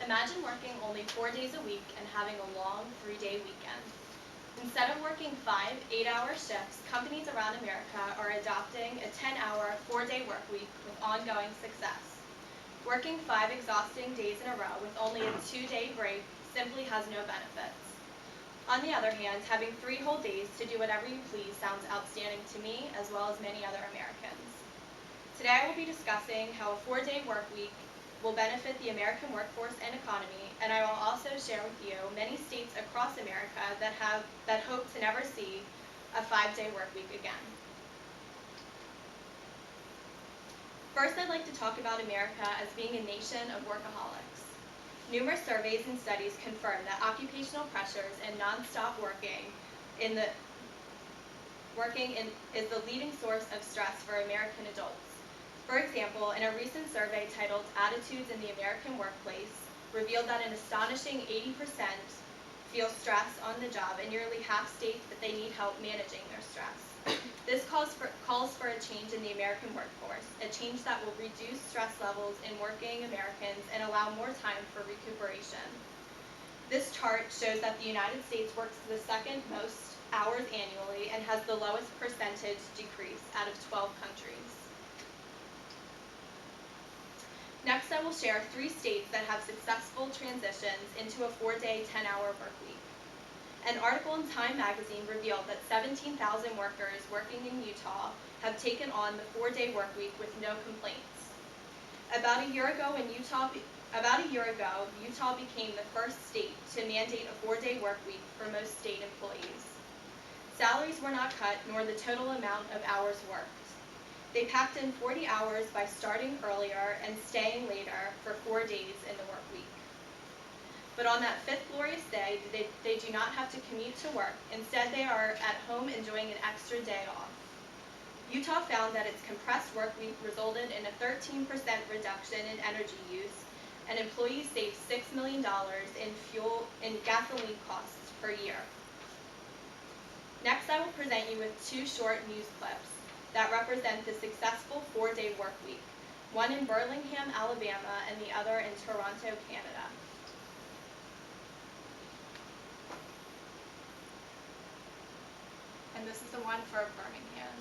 Imagine working only 4 days a week and having a long 3-day weekend. Instead of working 5 8-hour shifts, companies around America are adopting a 10-hour, 4-day work week with ongoing success. Working 5 exhausting days in a row with only a 2-day break simply has no benefits. On the other hand, having 3 whole days to do whatever you please sounds outstanding to me as well as many other Americans. Today I will be discussing how a 4-day work week will benefit the American workforce and economy, and I will also share with you many states across America that hope to never see a 5-day work week again. First, I'd like to talk about America as being a nation of workaholics. Numerous surveys and studies confirm that occupational pressures and non-stop working is the leading source of stress for American adults. For example, in a recent survey titled Attitudes in the American Workplace, revealed that an astonishing 80% feel stress on the job, and nearly half state that they need help managing their stress. This calls for a change in the American workforce, a change that will reduce stress levels in working Americans and allow more time for recuperation. This chart shows that the United States works the second most hours annually and has the lowest percentage decrease out of 12 countries. Next, I will share 3 states that have successful transitions into a 4-day, 10-hour work week. An article in Time magazine revealed that 17,000 workers working in Utah have taken on the 4-day work week with no complaints. About a year ago, Utah became the first state to mandate a 4-day work week for most state employees. Salaries were not cut, nor the total amount of hours worked. They packed in 40 hours by starting earlier and staying later for 4 days in the work week. But on that 5th glorious day, they do not have to commute to work. Instead, they are at home enjoying an extra day off. Utah found that its compressed work week resulted in a 13% reduction in energy use, and employees saved $6 million in gasoline costs per year. Next, I will present you with 2 short news clips that represent the successful 4-day work week, one in Birmingham, Alabama, and the other in Toronto, Canada. And this is the one for Birmingham.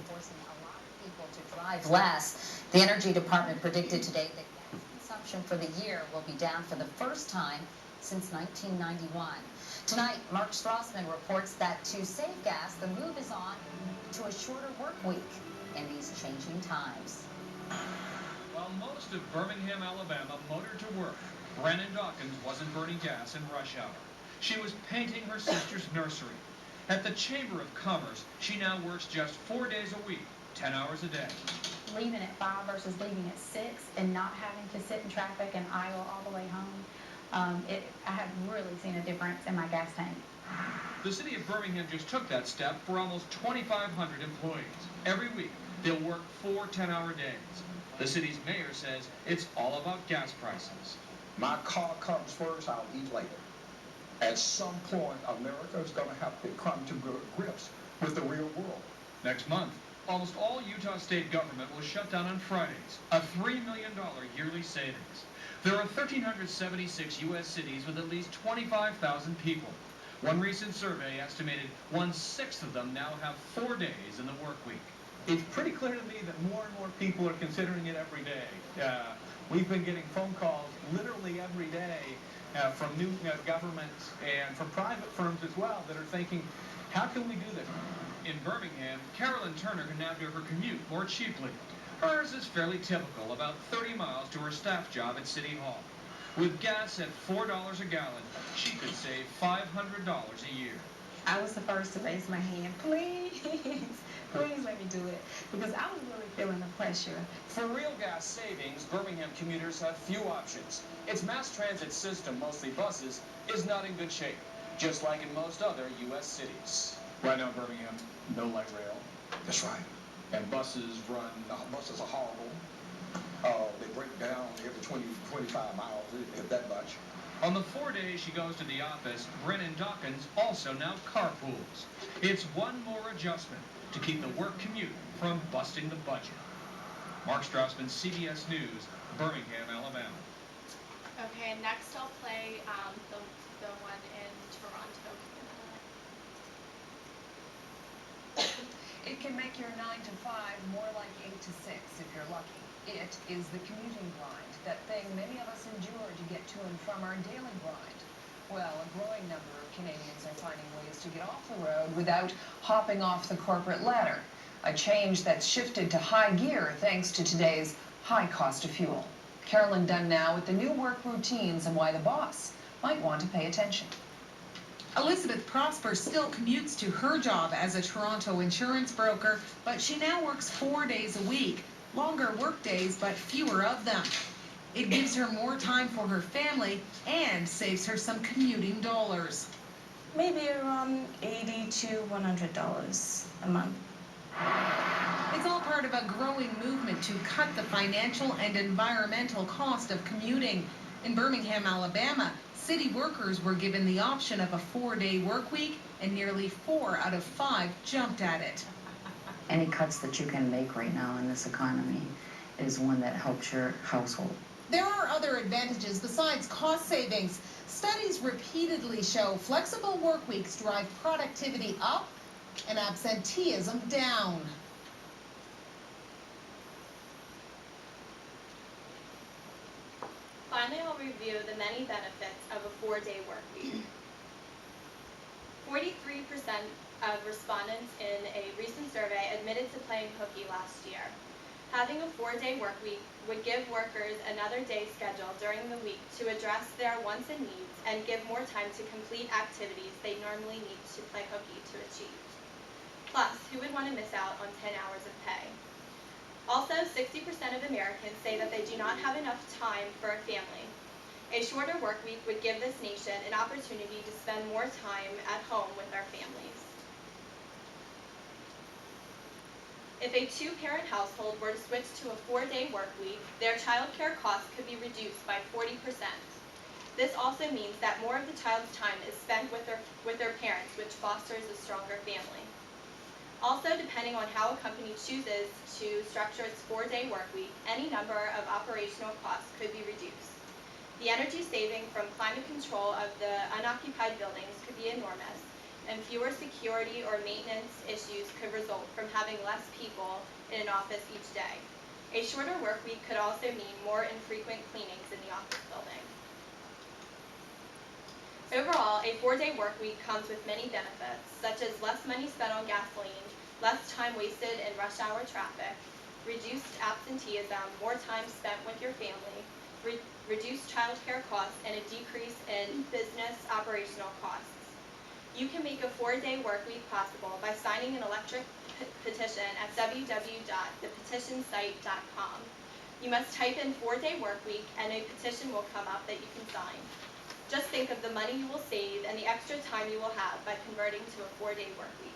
Forcing a lot of people to drive less. The Energy Department predicted today that gas consumption for the year will be down for the first time since 1991. Tonight, Mark Strassman reports that to save gas, the move is on to a shorter work week in these changing times. While most of Birmingham, Alabama motored to work, Brennan Dawkins wasn't burning gas in rush hour. She was painting her sister's nursery. At the Chamber of Commerce, she now works just 4 days a week, 10 hours a day. Leaving at 5 versus leaving at 6 and not having to sit in traffic and idle all the way home, I have really seen a difference in my gas tank. The city of Birmingham just took that step for almost 2,500 employees. Every week, they'll work 4 10-hour days. The city's mayor says it's all about gas prices. My car comes first, I'll eat later. At some point, America is going to have to come to grips with the real world. Next month, almost all Utah state government will shut down on Fridays, a $3 million yearly savings. There are 1,376 U.S. cities with at least 25,000 people. One recent survey estimated 1/6 of them now have 4 days in the work week. It's pretty clear to me that more and more people are considering it every day. We've been getting phone calls literally every day from new governments and from private firms as well that are thinking, how can we do this? In Birmingham, Carolyn Turner can now do her commute more cheaply. Hers is fairly typical, about 30 miles to her staff job at City Hall. With gas at $4 a gallon, she could save $500 a year. I was the first to raise my hand. Please, please let me do it, because I was really feeling the pressure. For real gas savings, Birmingham commuters have few options. Its mass transit system, mostly buses, is not in good shape, just like in most other U.S. cities. Right now in Birmingham, no light rail. That's right. And buses are horrible. They break down every 20, 25 miles, if that much. On the 4 days she goes to the office, Brennan Dawkins also now carpools. It's one more adjustment to keep the work commute from busting the budget. Mark Strassman, CBS News, Birmingham, Alabama. Okay, next I'll play the one in Toronto, Canada. It can make your 9 to 5 more like 8 to 6 if you're lucky. It is the commuting grind, that thing many of us endure to get to and from our daily grind. Well, a growing number of Canadians are finding ways to get off the road without hopping off the corporate ladder. A change that's shifted to high gear thanks to today's high cost of fuel. Carolyn Dunn now with the new work routines and why the boss might want to pay attention. Elizabeth Prosper still commutes to her job as a Toronto insurance broker, but she now works 4 days a week. Longer work days, but fewer of them. It gives her more time for her family and saves her some commuting dollars. Maybe around $80 to $100 a month. It's all part of a growing movement to cut the financial and environmental cost of commuting. In Birmingham, Alabama, city workers were given the option of a 4-day work week, and nearly 4 out of 5 jumped at it. Any cuts that you can make right now in this economy is one that helps your household. There are other advantages besides cost savings. Studies repeatedly show flexible work weeks drive productivity up and absenteeism down. Finally, I'll review the many benefits of a 4-day work week. 43% of respondents in a recent survey admitted to playing hooky last year. Having a 4-day work week would give workers another day scheduled during the week to address their wants and needs and give more time to complete activities they normally need to play hooky to achieve. Plus, who would want to miss out on 10 hours of pay? Also, 60% of Americans say that they do not have enough time for a family. A shorter work week would give this nation an opportunity to spend more time at home with our families. If a 2-parent household were to switch to a 4-day work week, their child care costs could be reduced by 40%. This also means that more of the child's time is spent with their parents, which fosters a stronger family. Also, depending on how a company chooses to structure its 4-day work week, any number of operational costs could be reduced. The energy saving from climate control of the unoccupied buildings could be enormous, and fewer security or maintenance issues could result from having less people in an office each day. A shorter work week could also mean more infrequent cleanings in the office building. Overall, a 4-day work week comes with many benefits, such as less money spent on gasoline, less time wasted in rush hour traffic, reduced absenteeism, more time spent with your family, reduced child care costs, and a decrease in business operational costs. You can make a 4-day work week possible by signing an electric petition at www.thepetitionsite.com. You must type in 4-day work week and a petition will come up that you can sign. Just think of the money you will save and the extra time you will have by converting to a 4-day work week.